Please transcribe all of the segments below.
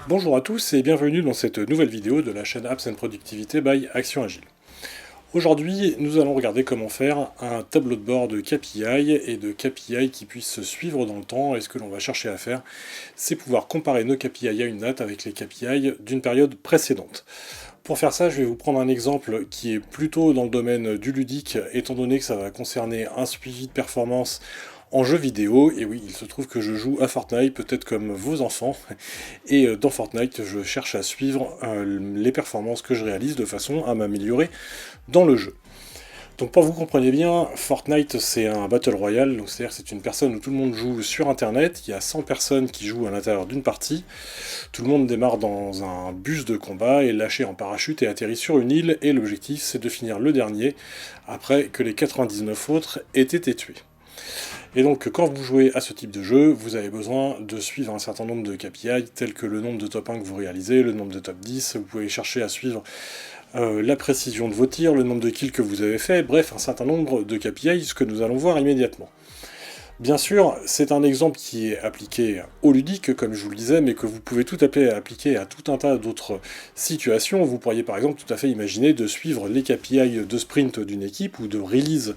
Bonjour à tous et bienvenue dans cette nouvelle vidéo de la chaîne Apps and Productivity by Action Agile. Aujourd'hui, nous allons regarder comment faire un tableau de bord de KPI et de KPI qui puissent se suivre dans le temps. Et ce que l'on va chercher à faire, c'est pouvoir comparer nos KPI à une date avec les KPI d'une période précédente. Pour faire ça, je vais vous prendre un exemple qui est plutôt dans le domaine du ludique, étant donné que ça va concerner un suivi de performance en jeu vidéo. Et oui, il se trouve que je joue à Fortnite, peut-être comme vos enfants, et dans Fortnite, je cherche à suivre les performances que je réalise de façon à m'améliorer dans le jeu. Donc pour que vous compreniez bien, Fortnite c'est un Battle Royale, donc c'est-à-dire que c'est une personne où tout le monde joue sur internet, il y a 100 personnes qui jouent à l'intérieur d'une partie, tout le monde démarre dans un bus de combat, est lâché en parachute et atterrit sur une île, et l'objectif c'est de finir le dernier, après que les 99 autres aient été tués. Et donc quand vous jouez à ce type de jeu, vous avez besoin de suivre un certain nombre de KPI, tels que le nombre de top 1 que vous réalisez, le nombre de top 10, vous pouvez chercher à suivre la précision de vos tirs, le nombre de kills que vous avez fait, bref, un certain nombre de KPI, ce que nous allons voir immédiatement. Bien sûr, c'est un exemple qui est appliqué au ludique, comme je vous le disais, mais que vous pouvez tout à fait appliquer à tout un tas d'autres situations. Vous pourriez par exemple tout à fait imaginer de suivre les KPI de sprint d'une équipe ou de release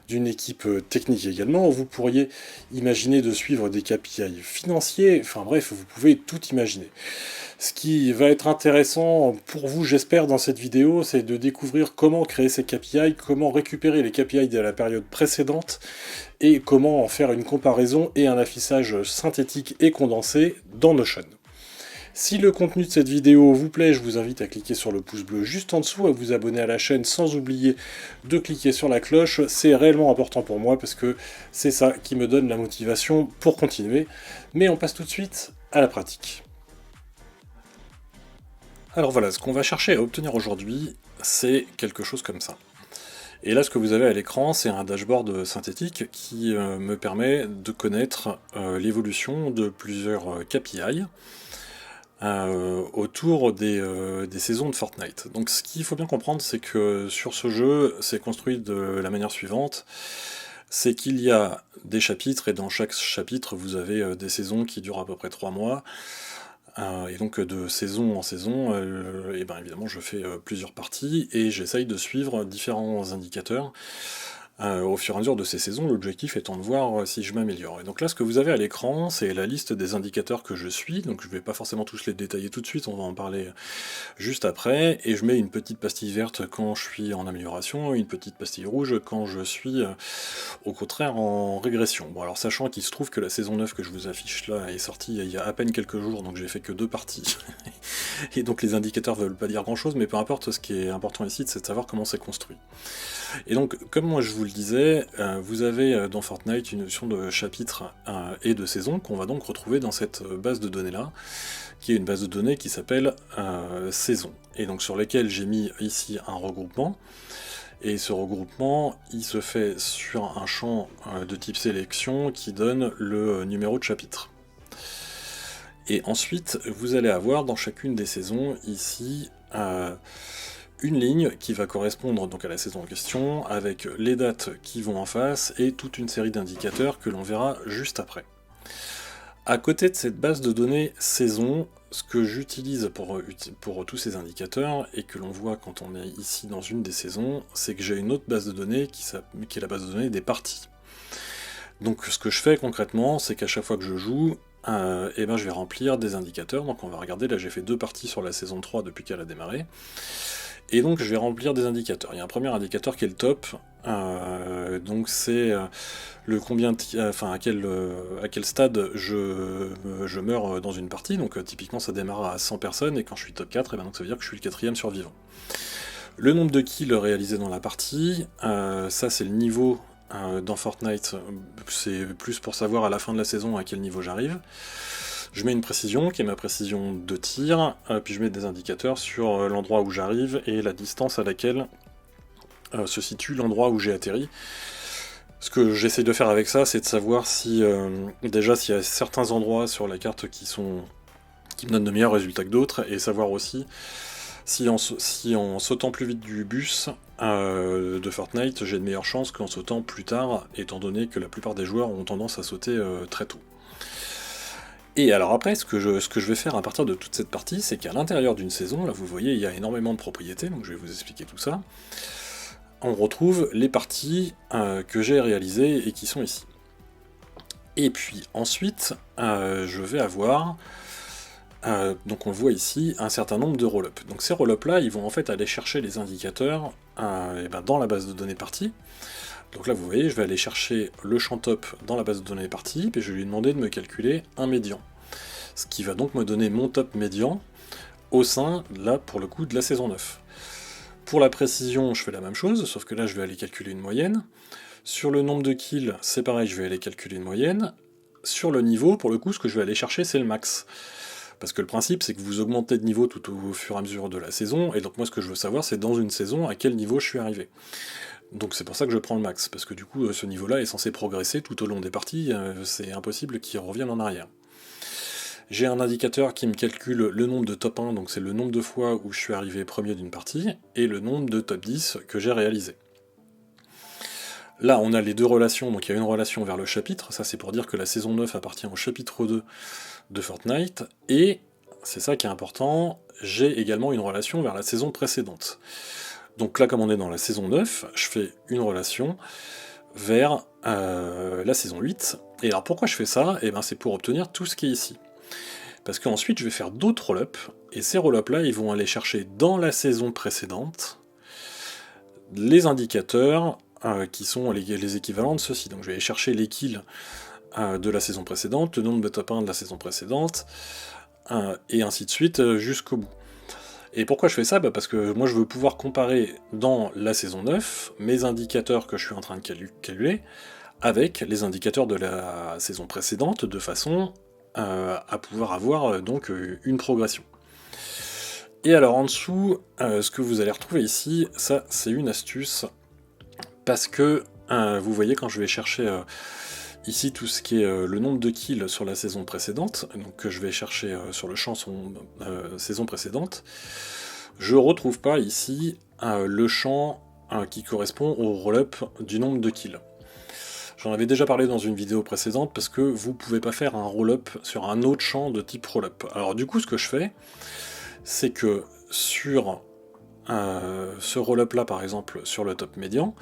d'une équipe technique également. Vous pourriez imaginer de suivre des KPI financiers, enfin bref, vous pouvez tout imaginer. Ce qui va être intéressant pour vous, j'espère, dans cette vidéo, c'est de découvrir comment créer ces KPI, comment récupérer les KPI de la période précédente, et comment en faire une comparaison et un affichage synthétique et condensé dans Notion. Si le contenu de cette vidéo vous plaît, je vous invite à cliquer sur le pouce bleu juste en dessous, à vous abonner à la chaîne sans oublier de cliquer sur la cloche. C'est réellement important pour moi parce que c'est ça qui me donne la motivation pour continuer. Mais on passe tout de suite à la pratique. Alors voilà, ce qu'on va chercher à obtenir aujourd'hui, c'est quelque chose comme ça. Et là, ce que vous avez à l'écran, c'est un dashboard synthétique qui me permet de connaître l'évolution de plusieurs KPI autour des saisons de Fortnite. Donc ce qu'il faut bien comprendre, c'est que sur ce jeu, c'est construit de la manière suivante. C'est qu'il y a des chapitres, et dans chaque chapitre, vous avez des saisons qui durent à peu près 3 mois. Et donc de saison en saison, et ben évidemment je fais plusieurs parties et j'essaye de suivre différents indicateurs au fur et à mesure de ces saisons, l'objectif étant de voir si je m'améliore. Et donc là ce que vous avez à l'écran, c'est la liste des indicateurs que je suis, donc je ne vais pas forcément tous les détailler tout de suite, on va en parler juste après, et je mets une petite pastille verte quand je suis en amélioration, une petite pastille rouge quand je suis au contraire en régression. Bon alors sachant qu'il se trouve que la saison 9 que je vous affiche là est sortie il y a à peine quelques jours, donc j'ai fait que 2 parties, et donc les indicateurs ne veulent pas dire grand chose, mais peu importe, ce qui est important ici c'est de savoir comment c'est construit. Et donc comme moi je vous le disais, vous avez dans Fortnite une notion de chapitre et de saison qu'on va donc retrouver dans cette base de données là, qui est une base de données qui s'appelle saison, et donc sur laquelle j'ai mis ici un regroupement. Et ce regroupement, il se fait sur un champ de type sélection qui donne le numéro de chapitre. Et ensuite, vous allez avoir dans chacune des saisons ici une ligne qui va correspondre donc à la saison en question, avec les dates qui vont en face et toute une série d'indicateurs que l'on verra juste après. À côté de cette base de données saison, ce que j'utilise pour tous ces indicateurs, et que l'on voit quand on est ici dans une des saisons, c'est que j'ai une autre base de données qui est la base de données des parties. Donc ce que je fais concrètement, c'est qu'à chaque fois que je joue, je vais remplir des indicateurs. Donc on va regarder, là j'ai fait 2 parties sur la saison 3 depuis qu'elle a démarré. Et donc je vais remplir des indicateurs. Il y a un premier indicateur qui est le top, donc c'est à quel stade je meurs dans une partie. Donc typiquement ça démarre à 100 personnes, et quand je suis top 4, donc ça veut dire que je suis le 4e survivant. Le nombre de kills réalisés dans la partie, ça c'est le niveau dans Fortnite, c'est plus pour savoir à la fin de la saison à quel niveau j'arrive. Je mets une précision, qui est ma précision de tir, puis je mets des indicateurs sur l'endroit où j'arrive et la distance à laquelle se situe l'endroit où j'ai atterri. Ce que j'essaie de faire avec ça, c'est de savoir si, déjà, s'il y a certains endroits sur la carte qui me donnent de meilleurs résultats que d'autres, et savoir aussi si en sautant plus vite du bus de Fortnite, j'ai de meilleures chances qu'en sautant plus tard, étant donné que la plupart des joueurs ont tendance à sauter très tôt. Et alors après, ce que je vais faire à partir de toute cette partie, c'est qu'à l'intérieur d'une saison, là vous voyez, il y a énormément de propriétés, donc je vais vous expliquer tout ça. On retrouve les parties que j'ai réalisées et qui sont ici. Et puis ensuite, je vais avoir, donc on le voit ici, un certain nombre de roll-up. Donc ces roll-up là, ils vont en fait aller chercher les indicateurs dans la base de données partie. Donc là vous voyez, je vais aller chercher le champ top dans la base de données partie, et je vais lui demander de me calculer un médian. Ce qui va donc me donner mon top médian au sein, là pour le coup, de la saison 9. Pour la précision, je fais la même chose, sauf que là je vais aller calculer une moyenne. Sur le nombre de kills, c'est pareil, je vais aller calculer une moyenne. Sur le niveau, pour le coup, ce que je vais aller chercher, c'est le max. Parce que le principe, c'est que vous augmentez de niveau tout au fur et à mesure de la saison, et donc moi ce que je veux savoir, c'est dans une saison, à quel niveau je suis arrivé. Donc c'est pour ça que je prends le max, parce que du coup, ce niveau-là est censé progresser tout au long des parties, c'est impossible qu'il revienne en arrière. J'ai un indicateur qui me calcule le nombre de top 1, donc c'est le nombre de fois où je suis arrivé premier d'une partie, et le nombre de top 10 que j'ai réalisé. Là, on a les deux relations, donc il y a une relation vers le chapitre, ça c'est pour dire que la saison 9 appartient au chapitre 2 de Fortnite, et, c'est ça qui est important, j'ai également une relation vers la saison précédente. Donc là, comme on est dans la saison 9, je fais une relation vers la saison 8, et alors pourquoi je fais ça? Et ben c'est pour obtenir tout ce qui est ici. Parce qu'ensuite, je vais faire d'autres roll-up, et ces roll-up là, ils vont aller chercher dans la saison précédente les indicateurs qui sont les équivalents de ceux-ci. Donc je vais aller chercher les kills de la saison précédente, le nombre de top 1 de la saison précédente, et ainsi de suite jusqu'au bout. Et pourquoi je fais ça? Parce que moi je veux pouvoir comparer dans la saison 9 mes indicateurs que je suis en train de calculer avec les indicateurs de la saison précédente, de façon à pouvoir avoir donc une progression. Et alors en dessous, ce que vous allez retrouver ici, ça c'est une astuce, parce que vous voyez quand je vais chercher ici tout ce qui est le nombre de kills sur la saison précédente, donc que je vais chercher sur le champ saison précédente, je retrouve pas ici le champ qui correspond au roll-up du nombre de kills. J'en avais déjà parlé dans une vidéo précédente, parce que vous pouvez pas faire un roll-up sur un autre champ de type roll-up. Alors du coup, ce que je fais, c'est que sur ce roll-up là, par exemple, sur le top médian,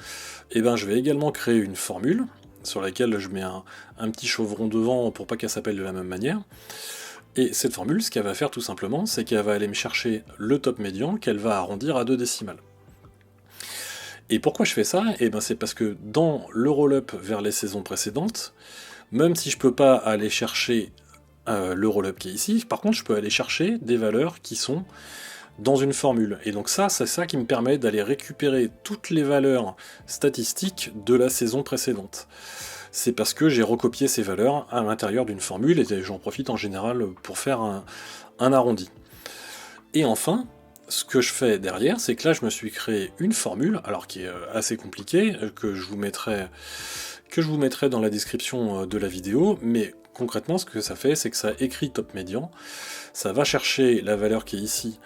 eh ben, je vais également créer une formule, sur laquelle je mets un petit chevron devant pour pas qu'elle s'appelle de la même manière. Et cette formule, ce qu'elle va faire tout simplement, c'est qu'elle va aller me chercher le top médian, qu'elle va arrondir à 2 décimales. Et pourquoi je fais ça? Eh ben c'est parce que dans le roll-up vers les saisons précédentes, même si je peux pas aller chercher le roll-up qui est ici, par contre je peux aller chercher des valeurs qui sont dans une formule. Et donc ça, c'est ça qui me permet d'aller récupérer toutes les valeurs statistiques de la saison précédente. C'est parce que j'ai recopié ces valeurs à l'intérieur d'une formule, et j'en profite en général pour faire un arrondi. Et enfin, ce que je fais derrière, c'est que là je me suis créé une formule, alors qui est assez compliquée, que je vous mettrai dans la description de la vidéo, mais concrètement ce que ça fait, c'est que ça écrit top médian, ça va chercher la valeur qui est ici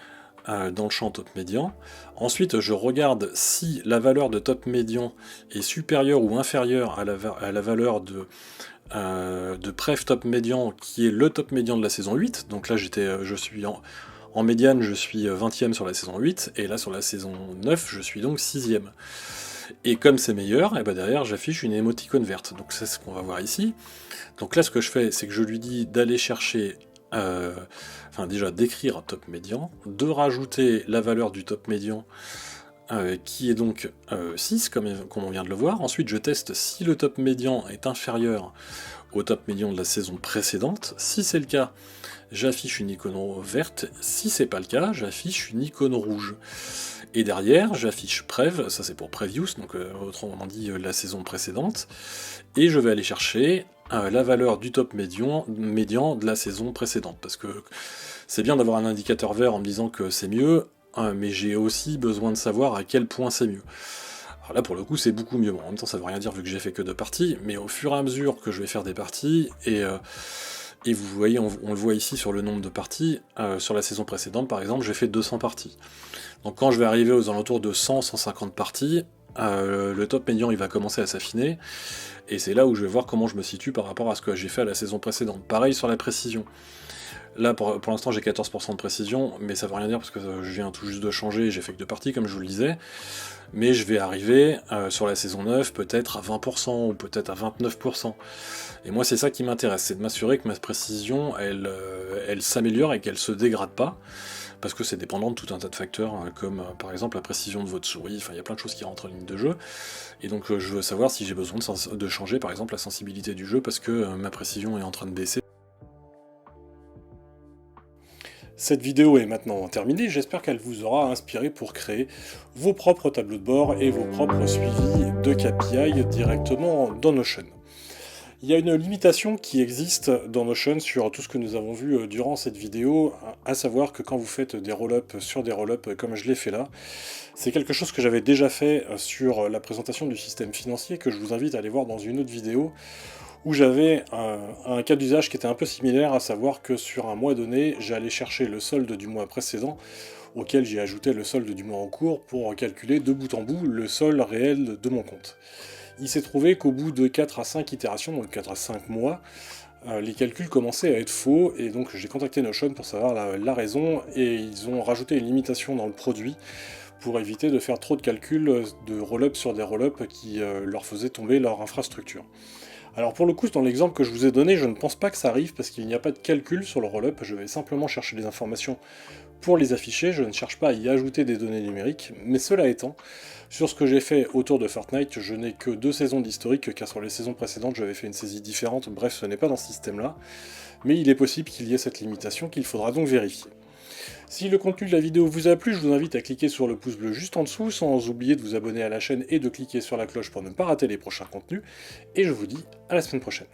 dans le champ top médian, ensuite je regarde si la valeur de top médian est supérieure ou inférieure à la valeur de pref top médian, qui est le top médian de la saison 8, donc là je suis en médiane, je suis 20ème sur la saison 8, et là sur la saison 9, je suis donc 6ème. Et comme c'est meilleur, et ben derrière j'affiche une émoticône verte, donc c'est ce qu'on va voir ici. Donc là ce que je fais, c'est que je lui dis d'aller chercher, déjà d'écrire top médian, de rajouter la valeur du top médian, qui est donc 6, comme on vient de le voir. Ensuite je teste si le top médian est inférieur au top médian de la saison précédente. Si c'est le cas, j'affiche une icône verte. Si c'est pas le cas, j'affiche une icône rouge. Et derrière, j'affiche Prev, ça c'est pour Previous, donc autrement dit la saison précédente. Et je vais aller chercher la valeur du top médian de la saison précédente. Parce que c'est bien d'avoir un indicateur vert en me disant que c'est mieux, mais j'ai aussi besoin de savoir à quel point c'est mieux. Alors là, pour le coup, c'est beaucoup mieux. Bon, en même temps, ça veut rien dire vu que j'ai fait que 2 parties, mais au fur et à mesure que je vais faire des parties, et vous voyez, on le voit ici sur le nombre de parties, sur la saison précédente, par exemple, j'ai fait 200 parties. Donc quand je vais arriver aux alentours de 100-150 parties, le top médian il va commencer à s'affiner, et c'est là où je vais voir comment je me situe par rapport à ce que j'ai fait à la saison précédente. Pareil sur la précision. Là, pour l'instant, j'ai 14% de précision, mais ça veut rien dire parce que je viens tout juste de changer, j'ai fait que 2 parties, comme je vous le disais. Mais je vais arriver sur la saison 9 peut-être à 20% ou peut-être à 29%. Et moi, c'est ça qui m'intéresse, c'est de m'assurer que ma précision, elle s'améliore et qu'elle se dégrade pas. Parce que c'est dépendant de tout un tas de facteurs, comme par exemple la précision de votre souris, enfin il y a plein de choses qui rentrent en ligne de jeu. Et donc je veux savoir si j'ai besoin de changer par exemple la sensibilité du jeu parce que ma précision est en train de baisser. Cette vidéo est maintenant terminée, j'espère qu'elle vous aura inspiré pour créer vos propres tableaux de bord et vos propres suivis de KPI directement dans Notion. Il y a une limitation qui existe dans Notion sur tout ce que nous avons vu durant cette vidéo, à savoir que quand vous faites des roll-ups sur des roll-ups comme je l'ai fait là, c'est quelque chose que j'avais déjà fait sur la présentation du système financier, que je vous invite à aller voir dans une autre vidéo, où j'avais un cas d'usage qui était un peu similaire, à savoir que sur un mois donné, j'allais chercher le solde du mois précédent, auquel j'ai ajouté le solde du mois en cours, pour calculer de bout en bout le solde réel de mon compte. Il s'est trouvé qu'au bout de 4 à 5 itérations, donc 4 à 5 mois, les calculs commençaient à être faux, et donc j'ai contacté Notion pour savoir la raison, et ils ont rajouté une limitation dans le produit, pour éviter de faire trop de calculs de roll-up sur des roll-up qui leur faisaient tomber leur infrastructure. Alors pour le coup, dans l'exemple que je vous ai donné, je ne pense pas que ça arrive parce qu'il n'y a pas de calcul sur le roll-up, je vais simplement chercher des informations pour les afficher, je ne cherche pas à y ajouter des données numériques, mais cela étant, sur ce que j'ai fait autour de Fortnite, je n'ai que 2 saisons d'historique, car sur les saisons précédentes j'avais fait une saisie différente, bref ce n'est pas dans ce système-là, mais il est possible qu'il y ait cette limitation qu'il faudra donc vérifier. Si le contenu de la vidéo vous a plu, je vous invite à cliquer sur le pouce bleu juste en dessous, sans oublier de vous abonner à la chaîne et de cliquer sur la cloche pour ne pas rater les prochains contenus, et je vous dis à la semaine prochaine.